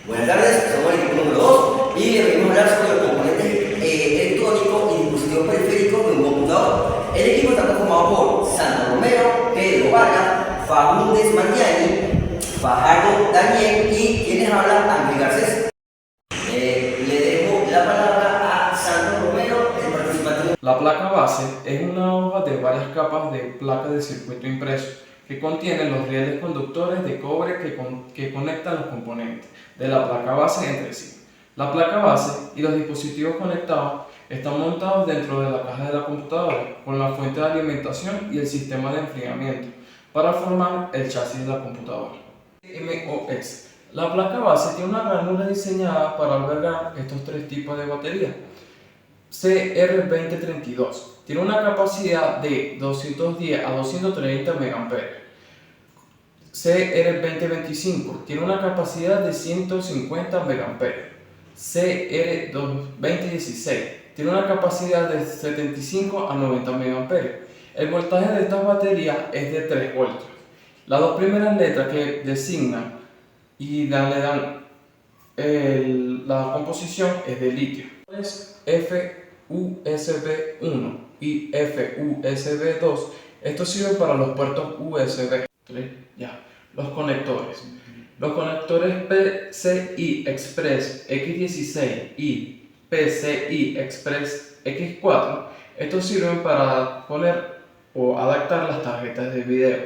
Buenas tardes, somos el equipo número 2 y le venimos a hablar sobre los componentes electrónicos y dispositivos periféricos de un computador. El equipo está conformado por Sandro Romero, Pedro Vargas, Fagundes Mariani, Fajardo Daniel y quienes hablan Ángel Garcés. Le dejo la palabra a Sandro Romero, el participante. La placa base es una hoja de varias capas de placa de circuito impreso que contiene los rieles conductores de cobre que conectan los componentes de la placa base entre sí. La placa base y los dispositivos conectados están montados dentro de la caja de la computadora con la fuente de alimentación y el sistema de enfriamiento para formar el chasis de la computadora. MOS. La placa base tiene una ranura diseñada para albergar estos tres tipos de baterías. CR2032 tiene una capacidad de 210 a 230 mA. CR2025 tiene una capacidad de 150 mA. CR2016 tiene una capacidad de 75 a 90 mA. El voltaje de estas baterías es de 3 voltios. Las dos primeras letras que designan y le dan la composición es de litio. Es FUSB1 y FUSB2. Estos sirven para los puertos USB. Los conectores. Los conectores PCI Express X16 y PCI Express X4. Estos sirven para poner o adaptar las tarjetas de video.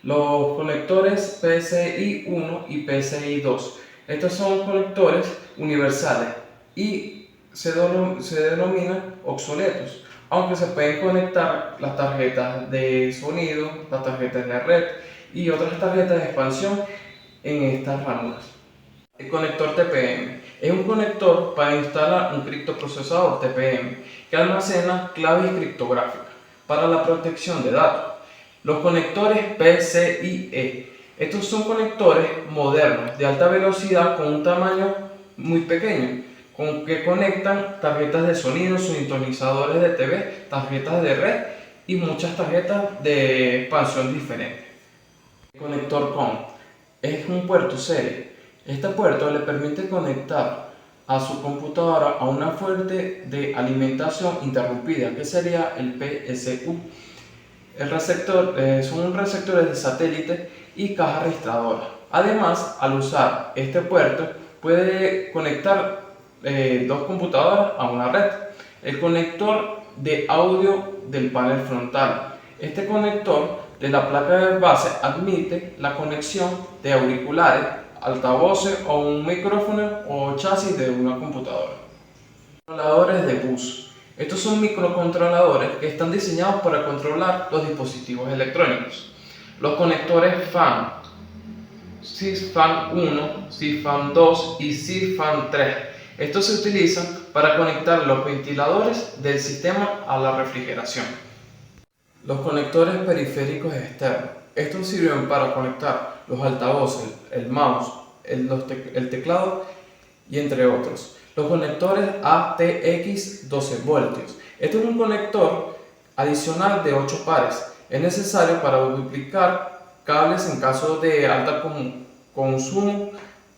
Los conectores PCI 1 y PCI 2. Estos son conectores universales y se denominan obsoletos, aunque se pueden conectar las tarjetas de sonido, las tarjetas de red y otras tarjetas de expansión en estas ranuras. El conector TPM es un conector para instalar un criptoprocesador TPM que almacena claves criptográficas para la protección de datos. Los conectores PCIe. Estos son conectores modernos de alta velocidad con un tamaño muy pequeño, con que conectan tarjetas de sonido, sintonizadores de TV, tarjetas de red y muchas tarjetas de expansión diferentes. El conector COM es un puerto serie. Este puerto le permite conectar a su computadora a una fuente de alimentación interrumpida, que sería el PSU. Son receptores de satélite y caja registradora. Además, al usar este puerto, puede conectar dos computadoras a una red. El conector de audio del panel frontal. Este conector de la placa de base admite la conexión de auriculares, altavoces o un micrófono o chasis de una computadora. Controladores de bus. Estos son microcontroladores que están diseñados para controlar los dispositivos electrónicos. Los conectores FAN, CISFAN 1, CISFAN 2 y CISFAN 3. Estos se utilizan para conectar los ventiladores del sistema a la refrigeración. Los conectores periféricos externos. Estos sirven para conectar los altavoces, el mouse, el teclado y entre otros. Los conectores ATX 12 voltios. Este es un conector adicional de 8 pares. Es necesario para duplicar cables en caso de alta consumo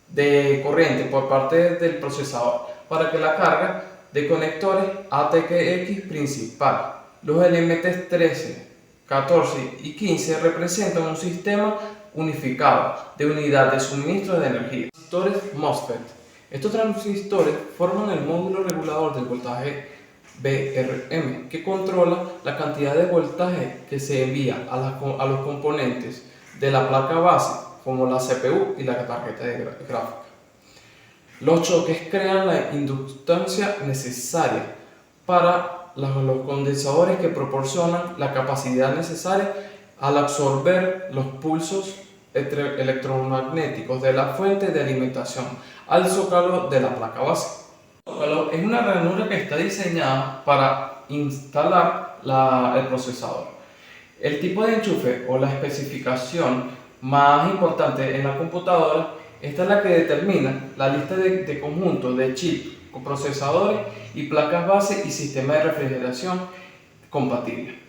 de corriente por parte del procesador para que la carga de conectores ATX principal. Los elementos 13, 14 y 15 representan un sistema unificado de unidad de suministro de energía. Transistores MOSFET. Estos transistores forman el módulo regulador del voltaje VRM, que controla la cantidad de voltaje que se envía a los componentes de la placa base, como la CPU y la tarjeta de gráfica. Los choques crean la inductancia necesaria para los condensadores que proporcionan la capacidad necesaria al absorber los pulsos electromagnéticos de la fuente de alimentación al zócalo de la placa base. El zócalo es una ranura que está diseñada para instalar el procesador. El tipo de enchufe o la especificación más importante en la computadora, esta es la que determina la lista de conjuntos de chips, procesadores y placas base y sistema de refrigeración compatible.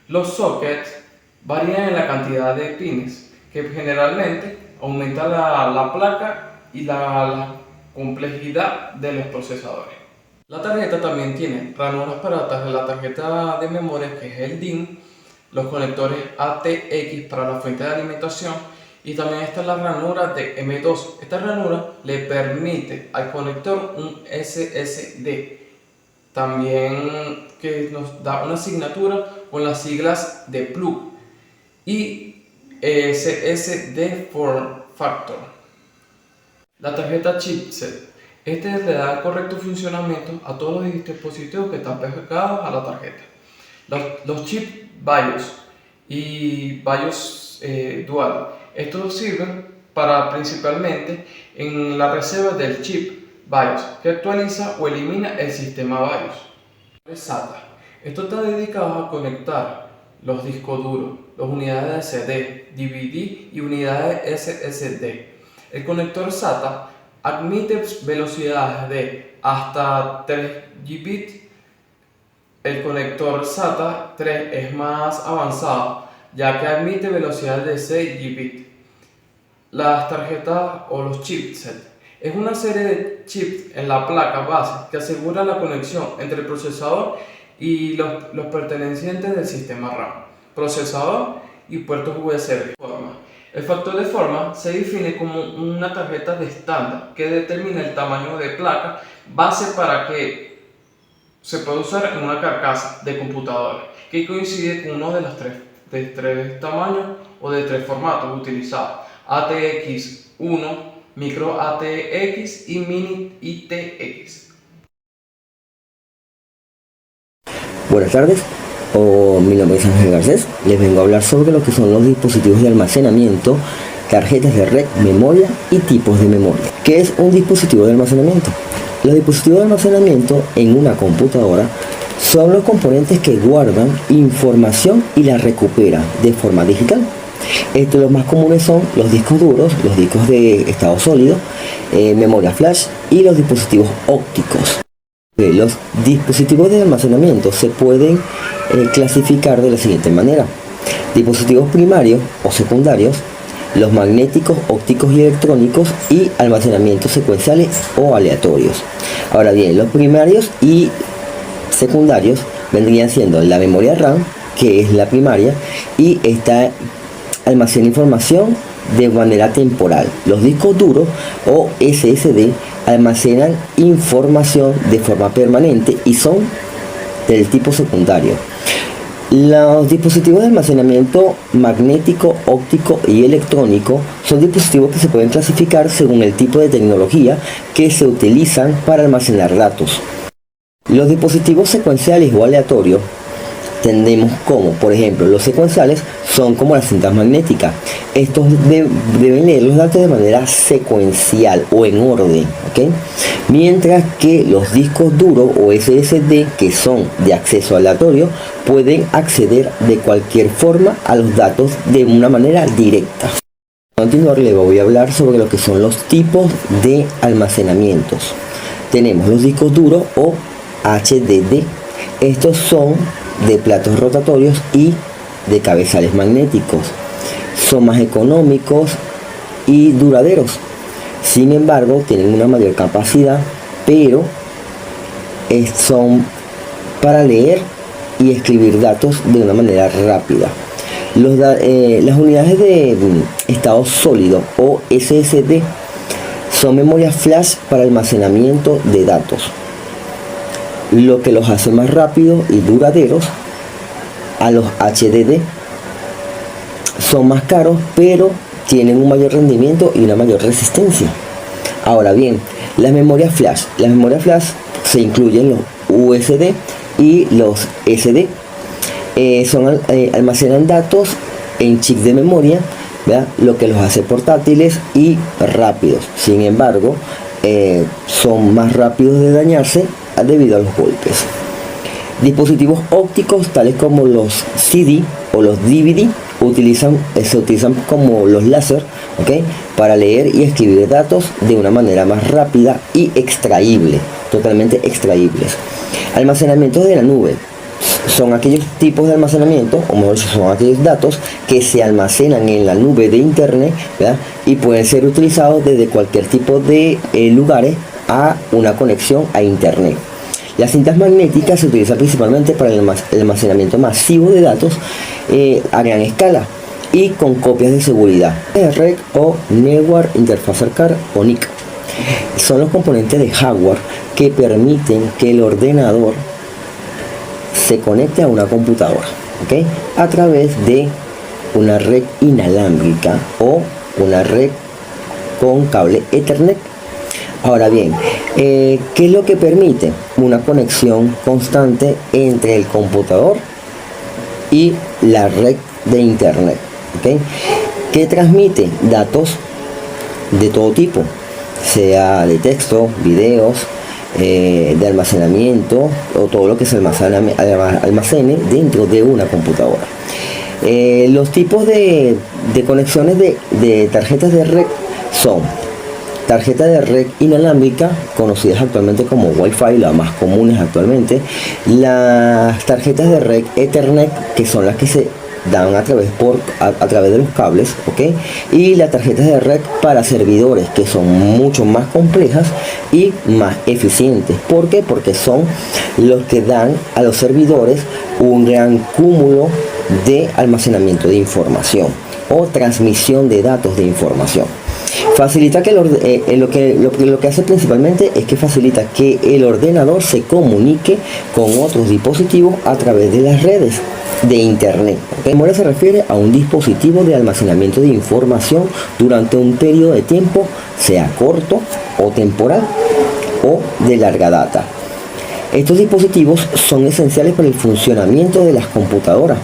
Los sockets varían en la cantidad de pines, que generalmente aumenta la placa y la complejidad de los procesadores. La tarjeta también tiene ranuras para la tarjeta de memoria, que es el DIMM, los conectores ATX para la fuente de alimentación, y también está la ranura de M2. Esta ranura le permite al conector un SSD, también que nos da una asignatura con las siglas de plug y SSD Form Factor. La tarjeta chipset. Este le da correcto funcionamiento a todos los dispositivos que están pegados a la tarjeta. Los chips BIOS y BIOS Dual. Estos sirven para principalmente en la reserva del chip BIOS, que actualiza o elimina el sistema BIOS. SATA. Esto está dedicado a conectar los discos duros, las unidades de CD, DVD y unidades SSD. El conector SATA admite velocidades de hasta 3 Gbps. El conector SATA 3 es más avanzado, ya que admite velocidades de 6 Gbps. Las tarjetas o los chipsets es una serie de chips en la placa base que asegura la conexión entre el procesador y los pertenecientes del sistema RAM, procesador y puertos USB. El factor de forma se define como una tarjeta de estándar que determina el tamaño de placa base para que se pueda usar en una carcasa de computadora, que coincide con uno de los tres tamaños o de 3 formatos utilizados: ATX1, Micro ATX y Mini ITX. Buenas tardes, mi nombre es Ángel Garcés. Les vengo a hablar sobre lo que son los dispositivos de almacenamiento, tarjetas de red, memoria y tipos de memoria. ¿Qué es un dispositivo de almacenamiento? Los dispositivos de almacenamiento en una computadora son los componentes que guardan información y la recuperan de forma digital. Los más comunes son los discos duros, los discos de estado sólido, memoria flash y los dispositivos ópticos. Los dispositivos de almacenamiento se pueden clasificar de la siguiente manera: dispositivos primarios o secundarios, los magnéticos, ópticos y electrónicos, y almacenamientos secuenciales o aleatorios. Ahora bien, los primarios y secundarios vendrían siendo la memoria RAM, que es la primaria, y esta almacena información de manera temporal. Los discos duros o SSD almacenan información de forma permanente y son del tipo secundario. Los dispositivos de almacenamiento magnético, óptico y electrónico son dispositivos que se pueden clasificar según el tipo de tecnología que se utilizan para almacenar datos. Los dispositivos secuenciales o aleatorios tenemos como, por ejemplo, los secuenciales son como las cintas magnéticas. Estos deben leer los datos de manera secuencial o en orden, ¿ok? Mientras que los discos duros o SSD, que son de acceso aleatorio, pueden acceder de cualquier forma a los datos de una manera directa. A continuar les voy a hablar sobre lo que son los tipos de almacenamientos. Tenemos los discos duros o HDD. Estos son de platos rotatorios y de cabezales magnéticos. Son más económicos y duraderos. Sin embargo, tienen una mayor capacidad, pero son para leer y escribir datos de una manera rápida. Las unidades de estado sólido o SSD son memorias flash para almacenamiento de datos, lo que los hace más rápidos y duraderos. A los HDD son más caros, pero tienen un mayor rendimiento y una mayor resistencia. Ahora bien, las memorias flash se incluyen los USD y los SD. Almacenan datos en chips de memoria, ¿verdad? Lo que los hace portátiles y rápidos. Sin embargo, son más rápidos de dañarse debido a los golpes. Dispositivos ópticos tales como los CD o los DVD se utilizan como los láser, ¿okay? Para leer y escribir datos de una manera más rápida y extraíble, totalmente extraíbles. Almacenamiento de la nube son aquellos tipos de almacenamiento, o mejor dicho, son aquellos datos que se almacenan en la nube de internet, ¿verdad? Y pueden ser utilizados desde cualquier tipo de lugares a una conexión a internet. Las cintas magnéticas se utilizan principalmente para el almacenamiento masivo de datos a gran escala y con copias de seguridad. NREC o Network Interface Card o NIC son los componentes de hardware que permiten que el ordenador se conecte a una computadora, ¿ok? A través de una red inalámbrica o una red con cable Ethernet. Ahora bien, ¿qué es lo que permite? Una conexión constante entre el computador y la red de internet, ¿ok? Que transmite datos de todo tipo, sea de texto, videos, de almacenamiento o todo lo que se almacene dentro de una computadora. Los tipos de conexiones de tarjetas de red son tarjeta de red inalámbrica, conocidas actualmente como Wi-Fi, las más comunes actualmente, las tarjetas de red Ethernet, que son las que se dan a través de los cables, ¿ok? Y las tarjetas de red para servidores, que son mucho más complejas y más eficientes. ¿Por qué? Porque son los que dan a los servidores un gran cúmulo de almacenamiento de información o transmisión de datos de información. Facilita que lo que hace principalmente es que facilita que el ordenador se comunique con otros dispositivos a través de las redes de internet. Memoria se refiere a un dispositivo de almacenamiento de información durante un periodo de tiempo, sea corto o temporal o de larga data. Estos dispositivos son esenciales para el funcionamiento de las computadoras,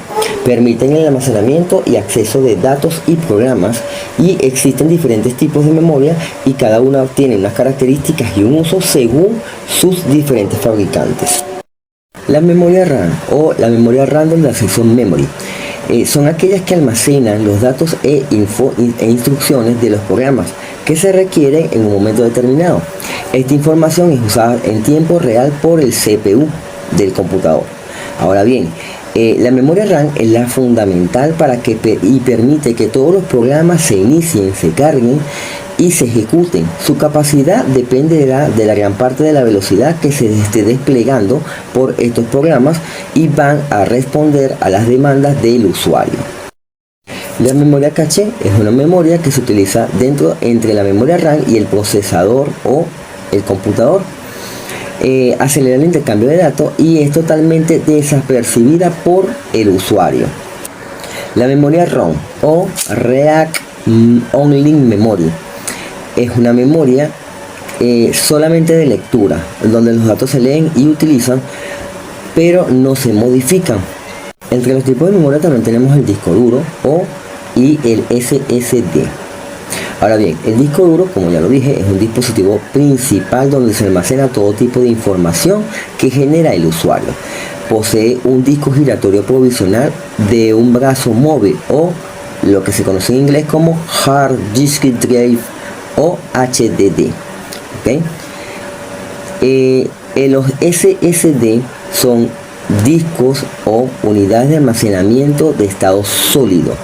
permiten el almacenamiento y acceso de datos y programas, y existen diferentes tipos de memoria y cada una tiene unas características y un uso según sus diferentes fabricantes. La memoria RAM o la memoria Random Access Memory son aquellas que almacenan los datos e instrucciones de los programas que se requieren en un momento determinado. Esta información es usada en tiempo real por el CPU del computador. Ahora bien, la memoria RAM es la fundamental para que permite que todos los programas se inicien, se carguen y se ejecuten. Su capacidad dependerá de la gran parte de la velocidad que se esté desplegando por estos programas y van a responder a las demandas del usuario. La memoria caché es una memoria que se utiliza entre la memoria RAM y el procesador o el computador. Acelera el intercambio de datos y es totalmente desapercibida por el usuario. La memoria ROM o Read Only Memory es una memoria solamente de lectura, donde los datos se leen y utilizan, pero no se modifican. Entre los tipos de memoria también tenemos el disco duro y el SSD. Ahora bien, el disco duro, como ya lo dije, es un dispositivo principal donde se almacena todo tipo de información que genera el usuario. Posee un disco giratorio provisional de un brazo móvil o lo que se conoce en inglés como Hard Disk Drive o HDD. ¿Okay? Los SSD son discos o unidades de almacenamiento de estado sólido.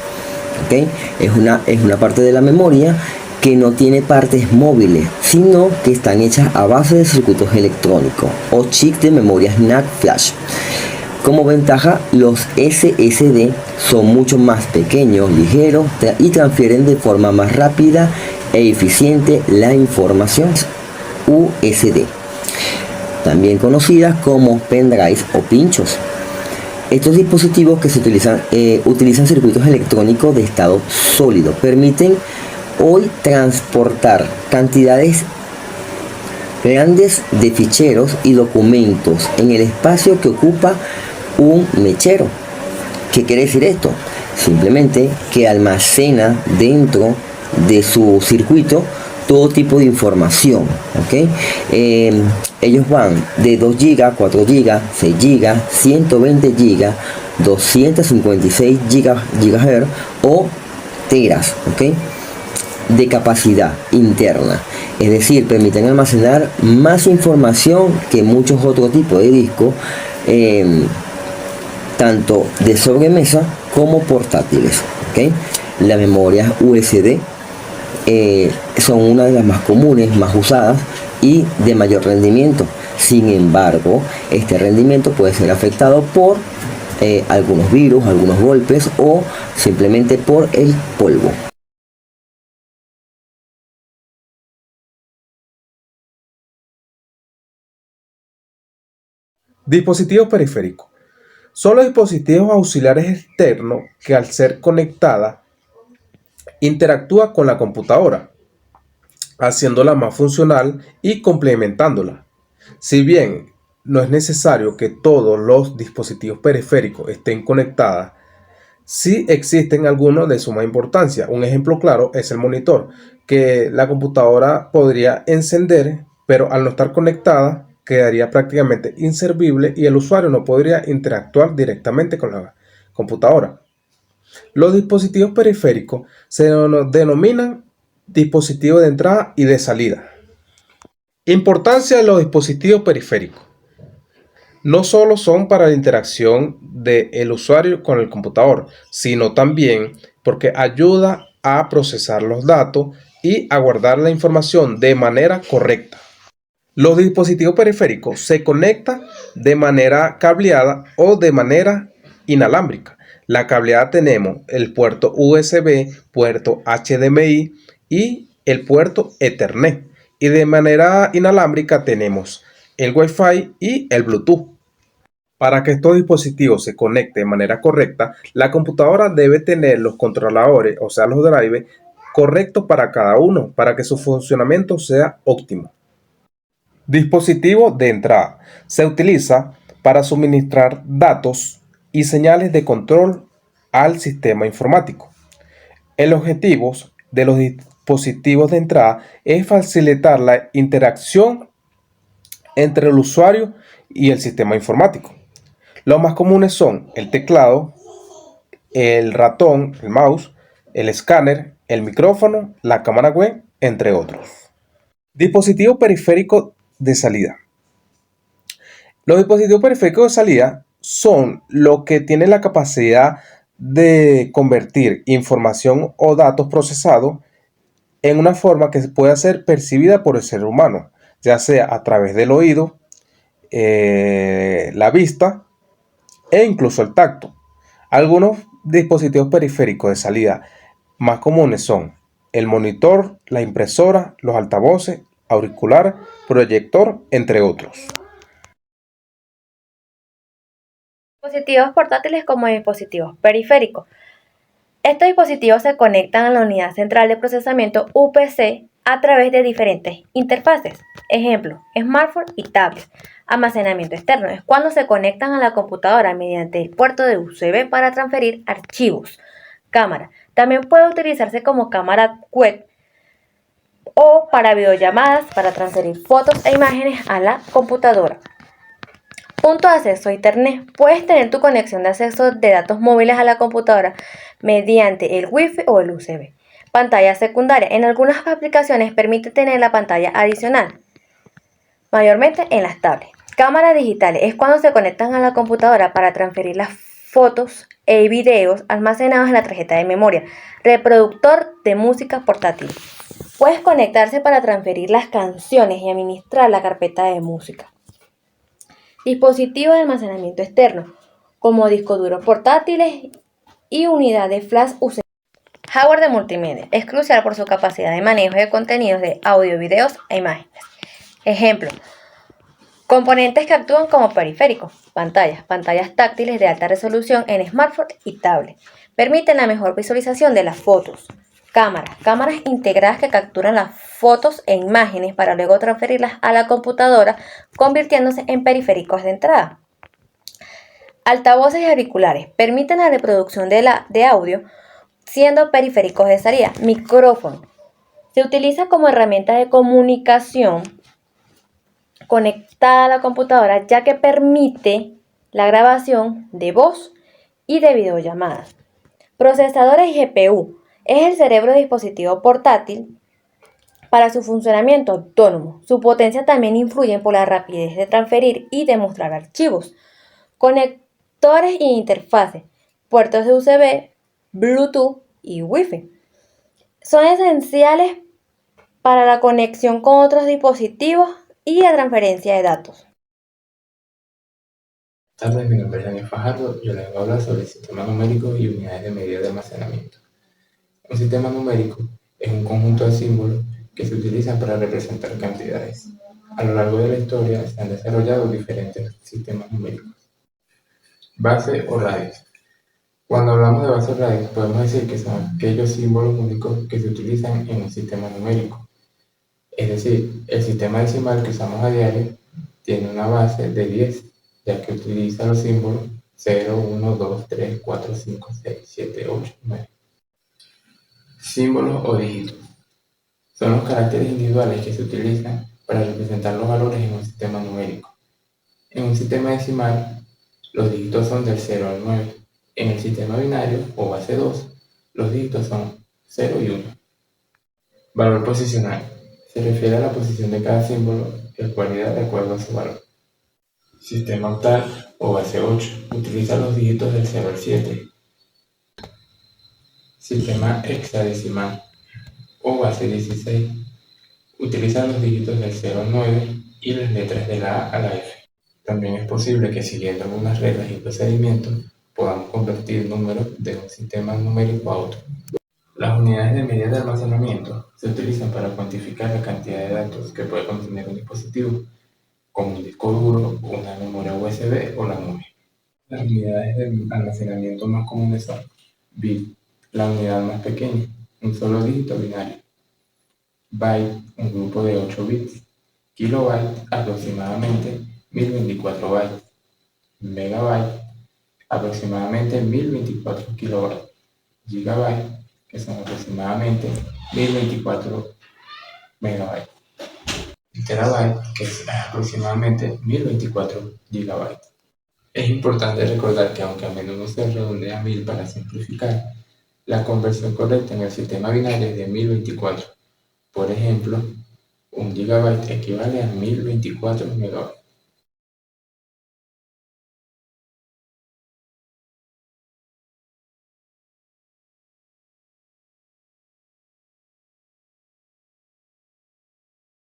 ¿Okay? Es una parte de la memoria que no tiene partes móviles, sino que están hechas a base de circuitos electrónicos o chips de memoria NAND flash. Como ventaja, los SSD son mucho más pequeños, ligeros y transfieren de forma más rápida e eficiente la información. USD, también conocidas como pendrives o pinchos. Estos dispositivos que se utilizan circuitos electrónicos de estado sólido. Permiten hoy transportar cantidades grandes de ficheros y documentos en el espacio que ocupa un mechero. ¿Qué quiere decir esto? Simplemente que almacena dentro de su circuito todo tipo de información, ¿ok? Ellos van de 2 GB, 4 GB, 6 GB, 120 GB, 256 GHz o teras, ¿ok? De capacidad interna. Es decir, permiten almacenar más información que muchos otros tipos de discos tanto de sobremesa como portátiles. ¿Ok? Las memorias USD son una de las más comunes, más usadas y de mayor rendimiento. Sin embargo, este rendimiento puede ser afectado por algunos virus, algunos golpes o simplemente por el polvo. Dispositivos periféricos. Son los dispositivos auxiliares externos que al ser conectada interactúa con la computadora, haciéndola más funcional y complementándola. Si bien no es necesario que todos los dispositivos periféricos estén conectados, sí existen algunos de suma importancia. Un ejemplo claro es el monitor, que la computadora podría encender, pero al no estar conectada quedaría prácticamente inservible y el usuario no podría interactuar directamente con la computadora. Los dispositivos periféricos se denominan dispositivos de entrada y de salida. Importancia de los dispositivos periféricos. No solo son para la interacción del usuario con el computador, sino también porque ayuda a procesar los datos y a guardar la información de manera correcta. Los dispositivos periféricos se conectan de manera cableada o de manera inalámbrica. La cableada tenemos el puerto USB, puerto HDMI y el puerto Ethernet. Y de manera inalámbrica tenemos el Wi-Fi y el Bluetooth. Para que estos dispositivos se conecten de manera correcta, la computadora debe tener los controladores, o sea, los drivers, correctos para cada uno, para que su funcionamiento sea óptimo. Dispositivo de entrada. Se utiliza para suministrar datos y señales de control al sistema informático. El objetivo de los dispositivos de entrada es facilitar la interacción entre el usuario y el sistema informático. Los más comunes son el teclado, el ratón, el mouse, el escáner, el micrófono, la cámara web, entre otros. Dispositivo periférico de salida. Los dispositivos periféricos de salida son los que tienen la capacidad de convertir información o datos procesados en una forma que pueda ser percibida por el ser humano, ya sea a través del oído, la vista e incluso el tacto. Algunos dispositivos periféricos de salida más comunes son el monitor, la impresora, los altavoces, auricular, proyector, entre otros. Dispositivos portátiles como dispositivos periféricos. Estos dispositivos se conectan a la unidad central de procesamiento UPC a través de diferentes interfaces. Ejemplo, smartphone y tablet. Almacenamiento externo es cuando se conectan a la computadora mediante el puerto de USB para transferir archivos. Cámara. También puede utilizarse como cámara web o para videollamadas para transferir fotos e imágenes a la computadora. Punto de acceso a Internet. Puedes tener tu conexión de acceso de datos móviles a la computadora mediante el Wi-Fi o el USB. Pantalla secundaria. En algunas aplicaciones permite tener la pantalla adicional, mayormente en las tablets. Cámaras digitales. Es cuando se conectan a la computadora para transferir las fotos e videos almacenados en la tarjeta de memoria. Reproductor de música portátil. Puedes conectarse para transferir las canciones y administrar la carpeta de música. Dispositivos de almacenamiento externo, como discos duros portátiles y unidades flash USB. Hardware de multimedia. Es crucial por su capacidad de manejo de contenidos de audio, videos e imágenes. Ejemplo, componentes que actúan como periféricos. Pantallas táctiles de alta resolución en smartphone y tablet. Permiten la mejor visualización de las fotos. Cámaras integradas que capturan las fotos e imágenes para luego transferirlas a la computadora, convirtiéndose en periféricos de entrada. Altavoces y auriculares permiten la reproducción de audio, siendo periféricos de salida. Micrófono se utiliza como herramienta de comunicación conectada a la computadora, ya que permite la grabación de voz y de videollamadas. Procesadores y GPU. Es el cerebro de dispositivo portátil para su funcionamiento autónomo. Su potencia también influye por la rapidez de transferir y de mostrar archivos. conectores y interfaces, puertos de USB, Bluetooth y Wi-Fi. Son esenciales para la conexión con otros dispositivos y la transferencia de datos. Buenas tardes, mi nombre es Daniel Fajardo. Yo les voy a hablar sobre sistemas numéricos y unidades de medida de almacenamiento. Un sistema numérico es un conjunto de símbolos que se utilizan para representar cantidades. A lo largo de la historia se han desarrollado diferentes sistemas numéricos. Base o radios. Cuando hablamos de base o radios, podemos decir que son aquellos símbolos únicos que se utilizan en un sistema numérico. Es decir, el sistema decimal que usamos a diario tiene una base de 10, ya que utiliza los símbolos 0, 1, 2, 3, 4, 5, 6, 7, 8, 9. Símbolos o dígitos. Son los caracteres individuales que se utilizan para representar los valores en un sistema numérico. En un sistema decimal, los dígitos son del 0 al 9. En el sistema binario o base 2, los dígitos son 0 y 1. Valor posicional. Se refiere a la posición de cada símbolo, el cual irá de acuerdo a su valor. Sistema octal o base 8. Utiliza los dígitos del 0 al 7. Sistema hexadecimal o base 16. Utiliza los dígitos del 0 al 9 y las letras de la A a la F. También es posible que siguiendo algunas reglas y procedimientos podamos convertir números de un sistema numérico a otro. Las unidades de medida de almacenamiento se utilizan para cuantificar la cantidad de datos que puede contener un dispositivo, como un disco duro, una memoria USB o la nube. Las unidades de almacenamiento más comunes son bit, la unidad más pequeña, un solo dígito binario; byte, un grupo de 8 bits; kilobyte, aproximadamente 1024 bytes; megabyte, aproximadamente 1024 kilobytes; gigabyte, que son aproximadamente 1024 megabytes; y terabyte, que es aproximadamente 1024 gigabytes. Es importante recordar que aunque a menudo se redondea a 1000 para simplificar, la conversión correcta en el sistema binario es de 1024. Por ejemplo, un gigabyte equivale a 1024 megabytes.